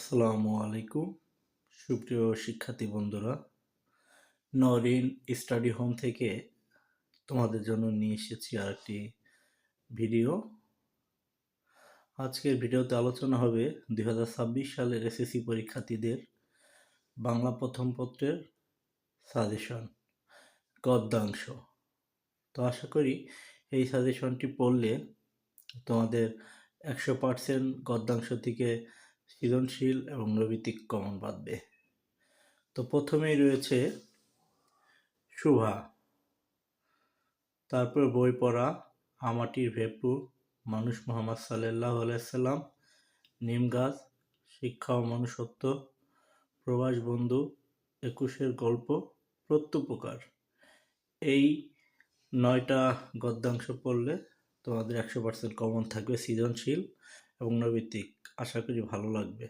আসসালামু আলাইকুম সুপ্রিয় শিক্ষার্থী বন্ধুরা, নরিন স্টাডি হোম থেকে তোমাদের জন্য নিয়ে এসেছি আরেকটি ভিডিও। আজকের ভিডিওতে আলোচনা হবে 2026 সালের এসএসসি পরীক্ষার্থীদের বাংলা প্রথম পত্রের সাজেশন গদ্যাংশ। তো আশা করি এই সাজেশনটি পড়লে তোমাদের 100% গদ্যাংশ থেকে সৃজনশীল এবং নৈতিক কমন বাঁধবে। তো প্রথমেই রয়েছে শুভা, তারপর বই পড়া, আমাটির ভেপু, মানুষ মোহাম্মদ সাল্লাল্লাহু আলাইহি সাল্লাম, নিম গাছ, শিক্ষা ও মনুষ্যত্ব, প্রবাস বন্ধু, 21-এর গল্প, প্রত্যুপকার। এই 9টা গদ্যাংশ পড়লে তোমাদের 100% কমন থাকবে, সৃজনশীল এবং নৈতিক। আশা করি ভালো লাগবে।